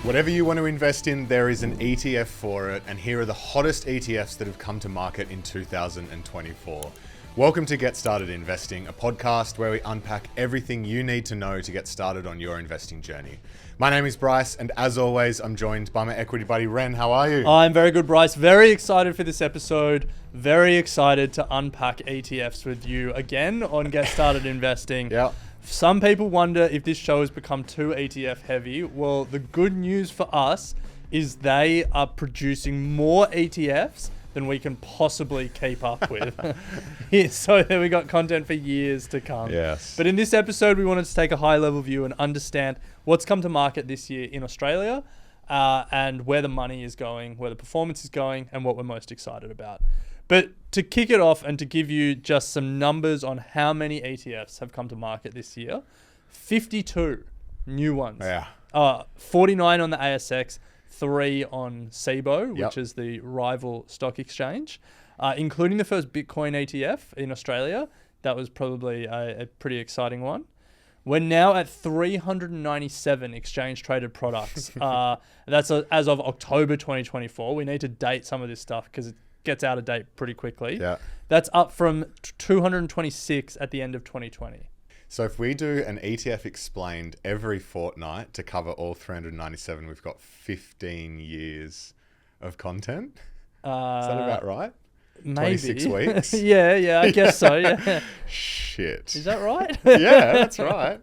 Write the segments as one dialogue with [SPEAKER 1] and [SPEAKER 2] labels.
[SPEAKER 1] Whatever you want to invest in, there is an ETF for it, and here are the hottest ETFs that have come to market in 2024. Welcome to Get Started Investing, a podcast where we unpack everything you need to know to get started on your investing journey. My name is Bryce, and as always, I'm joined by my equity buddy, Ren. How are you?
[SPEAKER 2] I'm very good, Bryce. Very excited for this episode. Very excited to unpack ETFs with you again on Get Started Investing.
[SPEAKER 1] Yeah.
[SPEAKER 2] Some people wonder if this show has become too ETF heavy. Well, the good news for us is they are producing more ETFs than we can possibly keep up with. So we got content for years to come.
[SPEAKER 1] Yes.
[SPEAKER 2] But in this episode, we wanted to take a high-level view and understand what's come to market this year in Australia and where the money is going, where the performance is going, and what we're most excited about. But to kick it off and to give you just some numbers on how many ETFs have come to market this year, 52 new ones.
[SPEAKER 1] Yeah.
[SPEAKER 2] 49 on the ASX, 3 on SIBO,
[SPEAKER 1] Yep.
[SPEAKER 2] which is the rival stock exchange, including the first Bitcoin ETF in Australia. That was probably a pretty exciting one. We're now at 397 exchange-traded products. That's as of October 2024. We need to date some of this stuff because it gets out of date pretty quickly.
[SPEAKER 1] Yeah.
[SPEAKER 2] That's up from 226 at the end of 2020.
[SPEAKER 1] So if we do an ETF explained every fortnight to cover all 397, we've got 15 years of content. Is that about right?
[SPEAKER 2] Maybe.
[SPEAKER 1] 26 weeks?
[SPEAKER 2] yeah, I guess so, yeah.
[SPEAKER 1] Shit.
[SPEAKER 2] Is that right?
[SPEAKER 1] Yeah, that's right.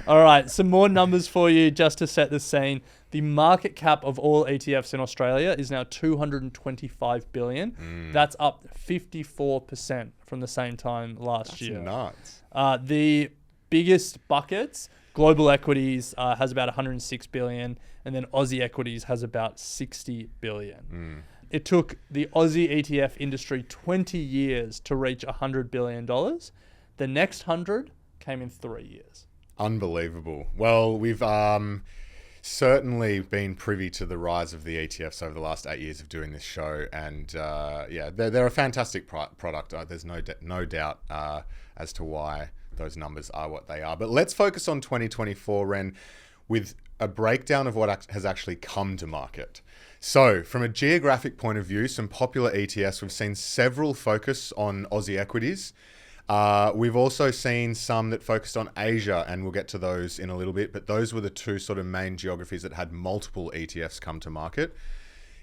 [SPEAKER 2] All right, some more numbers for you just to set the scene. The market cap of all ETFs in Australia is now 225 billion. That's up 54% from the same time last year.
[SPEAKER 1] Nuts.
[SPEAKER 2] The biggest buckets, global equities has about 106 billion, and then Aussie equities has about 60 billion. It took the Aussie ETF industry 20 years to reach $100 billion. The next 100 came in 3 years.
[SPEAKER 1] Unbelievable. Well, we've certainly been privy to the rise of the ETFs over the last 8 years of doing this show. And they're a fantastic product. There's no doubt as to why those numbers are what they are. But let's focus on 2024, Ren, with a breakdown of what has actually come to market. So from a geographic point of view, some popular ETFs, we've seen several focus on Aussie equities. We've also seen some that focused on Asia, and we'll get to those in a little bit, but those were the two sort of main geographies that had multiple ETFs come to market.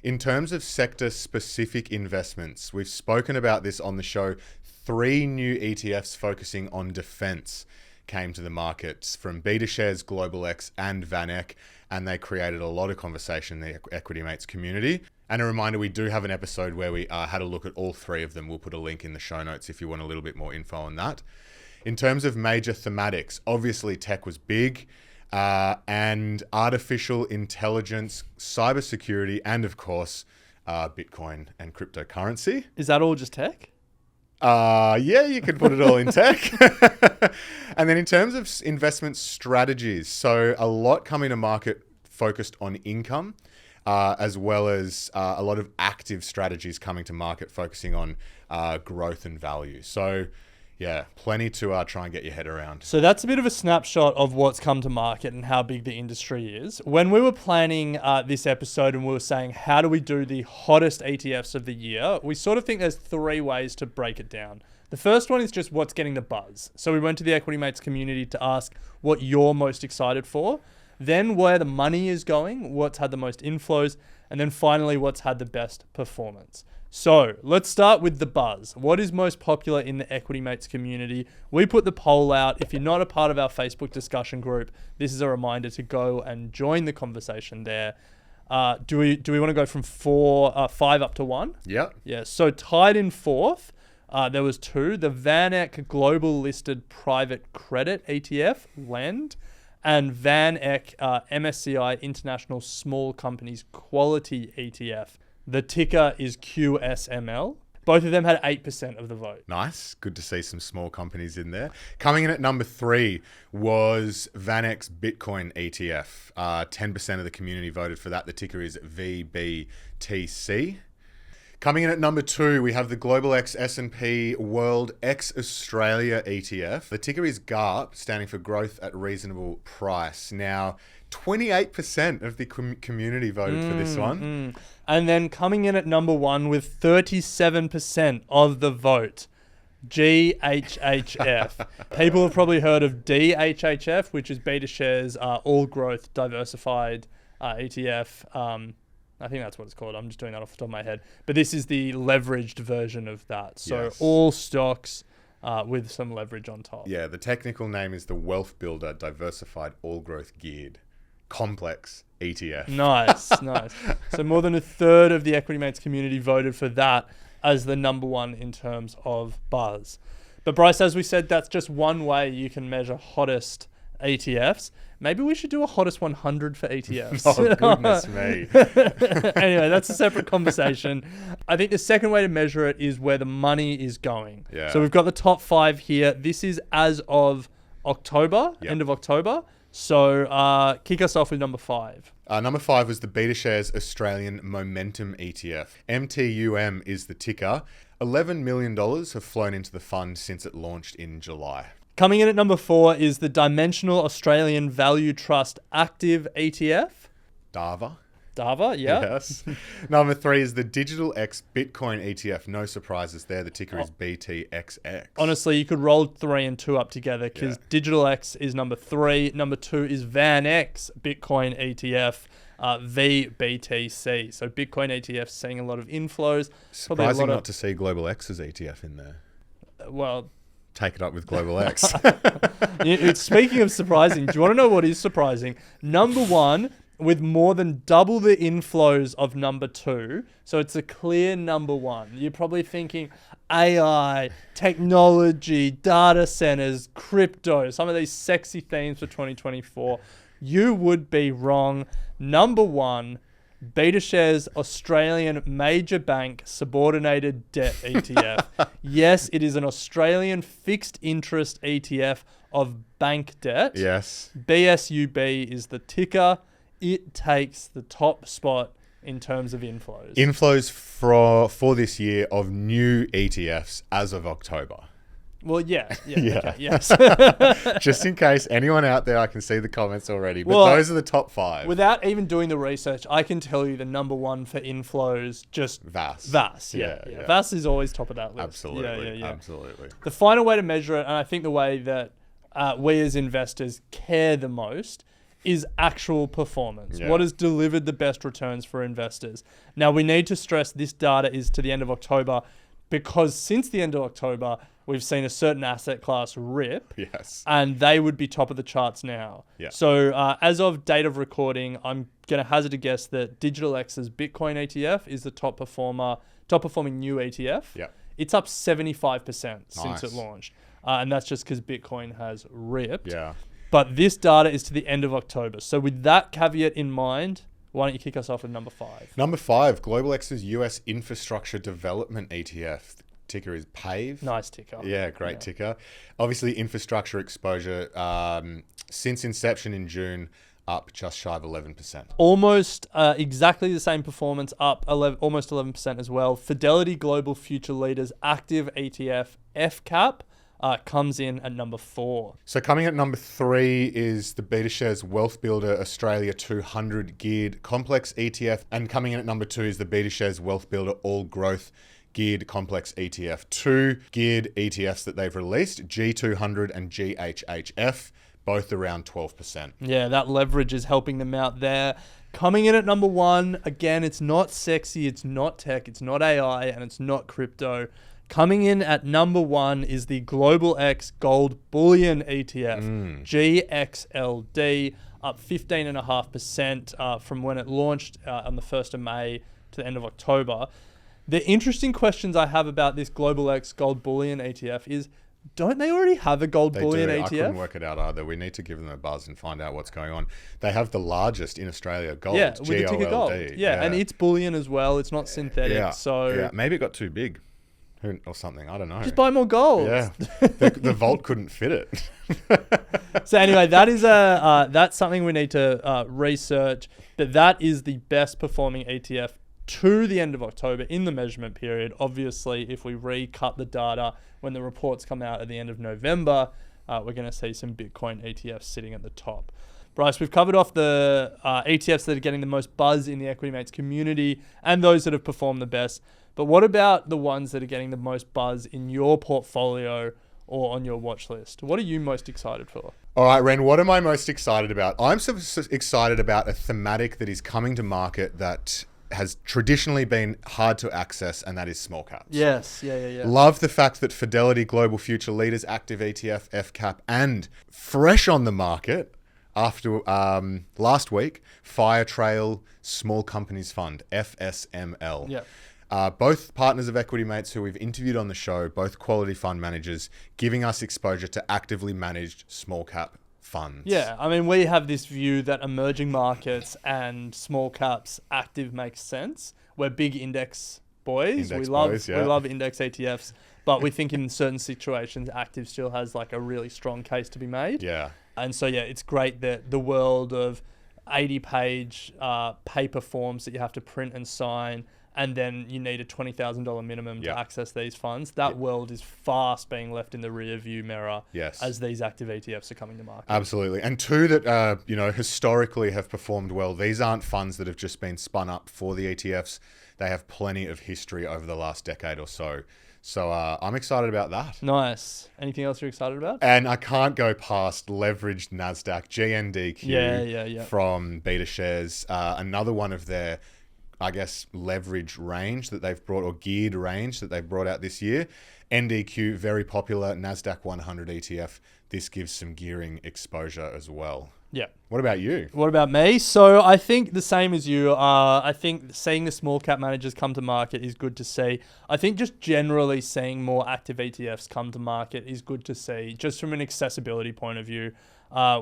[SPEAKER 1] In terms of sector-specific investments, we've spoken about this on the show. 3 new ETFs focusing on defense came to the markets from BetaShares, GlobalX, and VanEck, and they created a lot of conversation in the Equity Mates community. And a reminder, we do have an episode where we had a look at all 3 of them. We'll put a link in the show notes if you want a little bit more info on that. In terms of major thematics, obviously tech was big, and artificial intelligence, cybersecurity, and of course, Bitcoin and cryptocurrency.
[SPEAKER 2] Is that all just tech?
[SPEAKER 1] Yeah, you could put it all in tech. And then in terms of investment strategies, so a lot coming to market focused on income, as well as a lot of active strategies coming to market focusing on growth and value. So yeah, plenty to try and get your head around.
[SPEAKER 2] So that's a bit of a snapshot of what's come to market and how big the industry is. When we were planning this episode and we were saying, how do we do the hottest ETFs of the year? We sort of think there's 3 ways to break it down. The first one is just what's getting the buzz. So we went to the Equity Mates community to ask what you're most excited for. Then where the money is going, what's had the most inflows, and then finally what's had the best performance. So let's start with the buzz. What is most popular in the Equity Mates community? We put the poll out. If you're not a part of our Facebook discussion group, this is a reminder to go and join the conversation there. Do we want to go from 5 up to 1?
[SPEAKER 1] Yep.
[SPEAKER 2] Yeah. So tied in 4th, there was 2. The VanEck Global Listed Private Credit ETF, LEND, and VanEck MSCI International Small Companies Quality ETF. The ticker is QSML. Both of them had 8% of the vote.
[SPEAKER 1] Nice. Good to see some small companies in there. Coming in at number 3 was VanEck's Bitcoin ETF. 10% of the community voted for that. The ticker is VBTC. Coming in at number 2, we have the Global X S&P World X Australia ETF. The ticker is GARP, standing for Growth at Reasonable Price. Now, 28% of the community voted for this one.
[SPEAKER 2] And then coming in at number 1 with 37% of the vote, GHHF. People have probably heard of DHHF, which is BetaShares All Growth Diversified ETF. I think that's what it's called. I'm just doing that off the top of my head. But this is the leveraged version of that. So all stocks with some leverage on top.
[SPEAKER 1] Yeah, the technical name is the Wealth Builder Diversified All Growth Geared Complex ETF.
[SPEAKER 2] Nice. So more than a third of the Equity Mates community voted for that as the number 1 in terms of buzz. But Bryce, as we said, that's just one way you can measure hottest ETFs. Maybe we should do a hottest 100 for ETFs.
[SPEAKER 1] Oh, goodness me.
[SPEAKER 2] Anyway, that's a separate conversation. I think the second way to measure it is where the money is going.
[SPEAKER 1] Yeah.
[SPEAKER 2] So we've got the top 5 here. This is as of October, end of October. So kick us off with number 5.
[SPEAKER 1] Number 5 was the BetaShares Australian Momentum ETF. MTUM is the ticker. $11 million have flown into the fund since it launched in July.
[SPEAKER 2] Coming in at number 4 is the Dimensional Australian Value Trust Active ETF.
[SPEAKER 1] DAVA.
[SPEAKER 2] DAVA, yeah.
[SPEAKER 1] Yes. Number 3 is the Digital X Bitcoin ETF. No surprises there. The ticker is BTXX.
[SPEAKER 2] Honestly, you could roll 3 and 2 up together because Digital X is number 3. Number 2 is VanX Bitcoin ETF, VBTC. So Bitcoin ETF seeing a lot of inflows.
[SPEAKER 1] Surprising not to see Global X's ETF in there.
[SPEAKER 2] Well,
[SPEAKER 1] take it up with Global X.
[SPEAKER 2] Speaking of surprising, do you want to know what is surprising? Number 1, with more than double the inflows of number 2. So it's a clear number 1. You're probably thinking AI, technology, data centers, crypto, some of these sexy themes for 2024. You would be wrong. Number 1, BetaShares Australian Major Bank Subordinated Debt ETF. Yes, it is an Australian fixed interest ETF of bank debt.
[SPEAKER 1] Yes.
[SPEAKER 2] BSUB is the ticker. It takes the top spot in terms of inflows.
[SPEAKER 1] Inflows for this year of new ETFs as of October.
[SPEAKER 2] Well, yeah. Okay, yes.
[SPEAKER 1] Just in case anyone out there, I can see the comments already, but
[SPEAKER 2] Well,
[SPEAKER 1] those are the top 5.
[SPEAKER 2] Without even doing the research, I can tell you the number 1 for inflows, just
[SPEAKER 1] VAS.
[SPEAKER 2] VAS, yeah. VAS is always top of that list.
[SPEAKER 1] Absolutely, absolutely.
[SPEAKER 2] The final way to measure it, and I think the way that we as investors care the most, is actual performance.
[SPEAKER 1] Yeah.
[SPEAKER 2] What has delivered the best returns for investors? Now, we need to stress this data is to the end of October because since the end of October, we've seen a certain asset class rip.
[SPEAKER 1] Yes.
[SPEAKER 2] And they would be top of the charts now.
[SPEAKER 1] Yeah.
[SPEAKER 2] So as of date of recording, I'm going to hazard a guess that Digital X's Bitcoin ETF is the top performing new ETF.
[SPEAKER 1] Yeah.
[SPEAKER 2] It's up 75% since
[SPEAKER 1] Nice.
[SPEAKER 2] it launched. And that's just because Bitcoin has ripped.
[SPEAKER 1] Yeah.
[SPEAKER 2] But this data is to the end of October. So with that caveat in mind, why don't you kick us off with number 5?
[SPEAKER 1] Number 5, Global X's US Infrastructure Development ETF. Ticker is PAVE.
[SPEAKER 2] Nice ticker.
[SPEAKER 1] Yeah, great ticker. Obviously, infrastructure exposure since inception in June, up just shy of 11%.
[SPEAKER 2] Almost exactly the same performance, up almost 11% as well. Fidelity Global Future Leaders Active ETF FCAP. Comes in at number 4.
[SPEAKER 1] So coming at number 3 is the BetaShares Wealth Builder Australia 200 Geared Complex ETF. And coming in at number 2 is the BetaShares Wealth Builder All Growth Geared Complex ETF. 2 geared ETFs that they've released, G200 and GHHF, both around 12%.
[SPEAKER 2] Yeah, that leverage is helping them out there. Coming in at number 1, again, it's not sexy, it's not tech, it's not AI, and it's not crypto. Coming in at number 1 is the Global X Gold Bullion ETF, GXLD, up 15.5% from when it launched on the 1st of May to the end of October. The interesting questions I have about this Global X Gold Bullion ETF is, don't they already have a gold bullion ETF?
[SPEAKER 1] I couldn't work it out either. We need to give them a buzz and find out what's going on. They have the largest in Australia, gold,
[SPEAKER 2] with the ticker gold. Yeah, and it's bullion as well. It's not synthetic. So
[SPEAKER 1] maybe it got too big. Or something, I don't know.
[SPEAKER 2] Just buy more gold.
[SPEAKER 1] Yeah, the vault couldn't fit it.
[SPEAKER 2] So anyway, that is that's something we need to research. But that is the best performing ETF to the end of October in the measurement period. Obviously, if we recut the data when the reports come out at the end of November, we're going to see some Bitcoin ETFs sitting at the top. Bryce, we've covered off the ETFs that are getting the most buzz in the Equity Mates community and those that have performed the best. But what about the ones that are getting the most buzz in your portfolio or on your watch list? What are you most excited for?
[SPEAKER 1] All right, Ren, what am I most excited about? I'm so excited about a thematic that is coming to market that has traditionally been hard to access, and that is small caps.
[SPEAKER 2] Yes, yeah.
[SPEAKER 1] Love the fact that Fidelity Global Future Leaders Active ETF, FCAP, and fresh on the market after last week, Firetrail Small Companies Fund, FSML.
[SPEAKER 2] Yeah.
[SPEAKER 1] Both partners of Equity Mates who we've interviewed on the show, both quality fund managers, giving us exposure to actively managed small cap funds.
[SPEAKER 2] Yeah, I mean, we have this view that emerging markets and small caps active makes sense. We're big index boys. We love index ETFs, but we think in certain situations, active still has like a really strong case to be made.
[SPEAKER 1] Yeah.
[SPEAKER 2] And so, yeah, it's great that the world of 80-page paper forms that you have to print and sign, and then you need a $20,000 minimum to access these funds. That world is fast being left in the rear view mirror as these active ETFs are coming to market.
[SPEAKER 1] Absolutely. And two that, historically have performed well. These aren't funds that have just been spun up for the ETFs. They have plenty of history over the last decade or so. So I'm excited about that.
[SPEAKER 2] Nice. Anything else you're excited about?
[SPEAKER 1] And I can't go past leveraged NASDAQ, GNDQ from Beta Shares. Another one of their, I guess, leverage range that they've brought, or geared range that they've brought out this year. NDQ, very popular, NASDAQ 100 ETF. This gives some gearing exposure as well.
[SPEAKER 2] Yeah.
[SPEAKER 1] What about you?
[SPEAKER 2] What about me? So I think the same as you. I think seeing the small cap managers come to market is good to see. I think just generally seeing more active ETFs come to market is good to see, just from an accessibility point of view.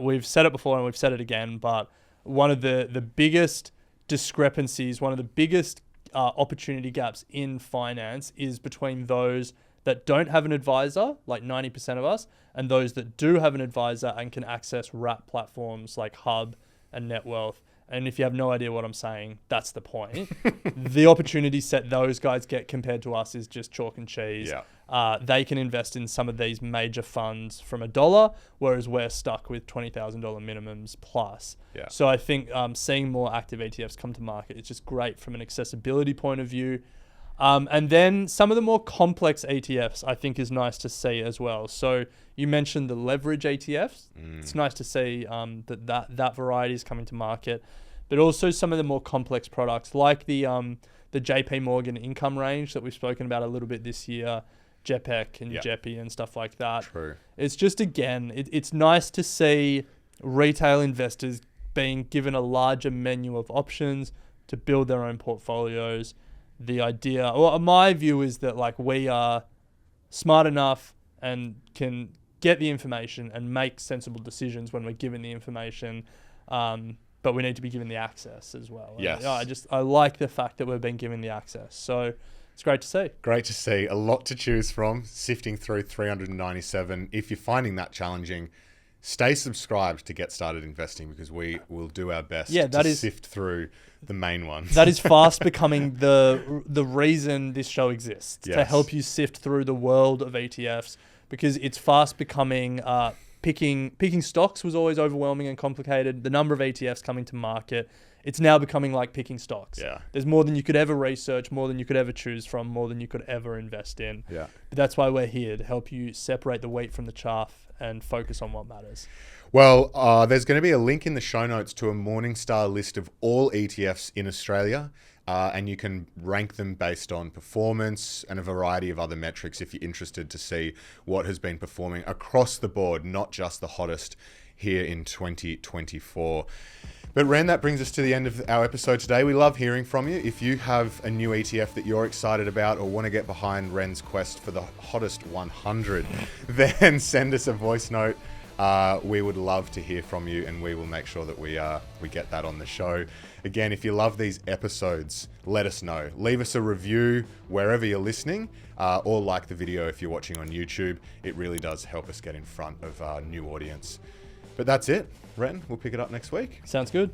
[SPEAKER 2] We've said it before and we've said it again, but one of the biggest discrepancies, one of the biggest opportunity gaps in finance is between those that don't have an advisor, like 90% of us, and those that do have an advisor and can access wrap platforms like Hub and NetWealth. And if you have no idea what I'm saying, that's the point. The opportunity set those guys get compared to us is just chalk and cheese.
[SPEAKER 1] Yeah.
[SPEAKER 2] They can invest in some of these major funds from $1, whereas we're stuck with $20,000 minimums plus.
[SPEAKER 1] Yeah.
[SPEAKER 2] So I think seeing more active ETFs come to market is just great from an accessibility point of view. And then some of the more complex ETFs I think is nice to see as well. So you mentioned the leverage ETFs. It's nice to see that variety is coming to market, but also some of the more complex products like the JP Morgan income range that we've spoken about a little bit this year, JPEG and JEPI and stuff like that.
[SPEAKER 1] True.
[SPEAKER 2] It's just, again, it's nice to see retail investors being given a larger menu of options to build their own portfolios. The idea, well, my view is that like we are smart enough and can get the information and make sensible decisions when we're given the information, but we need to be given the access as well.
[SPEAKER 1] Yes.
[SPEAKER 2] I like the fact that we're being given the access. So it's great to see.
[SPEAKER 1] Great to see. A lot to choose from, sifting through 397. If you're finding that challenging, stay subscribed to get started investing, because we will do our best to sift through the main ones.
[SPEAKER 2] That is fast becoming the reason this show exists, to help you sift through the world of ETFs, because it's fast becoming picking stocks was always overwhelming and complicated. The number of ETFs coming to market, it's now becoming like picking stocks.
[SPEAKER 1] Yeah.
[SPEAKER 2] There's more than you could ever research, more than you could ever choose from, more than you could ever invest in.
[SPEAKER 1] Yeah.
[SPEAKER 2] But that's why we're here, to help you separate the wheat from the chaff and focus on what matters.
[SPEAKER 1] Well, there's going to be a link in the show notes to a Morningstar list of all ETFs in Australia, and you can rank them based on performance and a variety of other metrics if you're interested to see what has been performing across the board, not just the hottest here in 2024. But Ren, that brings us to the end of our episode today. We love hearing from you. If you have a new ETF that you're excited about or want to get behind Ren's quest for the hottest 100, then send us a voice note. We would love to hear from you, and we will make sure that we get that on the show. Again, if you love these episodes, let us know. Leave us a review wherever you're listening, or like the video if you're watching on YouTube. It really does help us get in front of our new audience. But that's it, Ren. We'll pick it up next week.
[SPEAKER 2] Sounds good.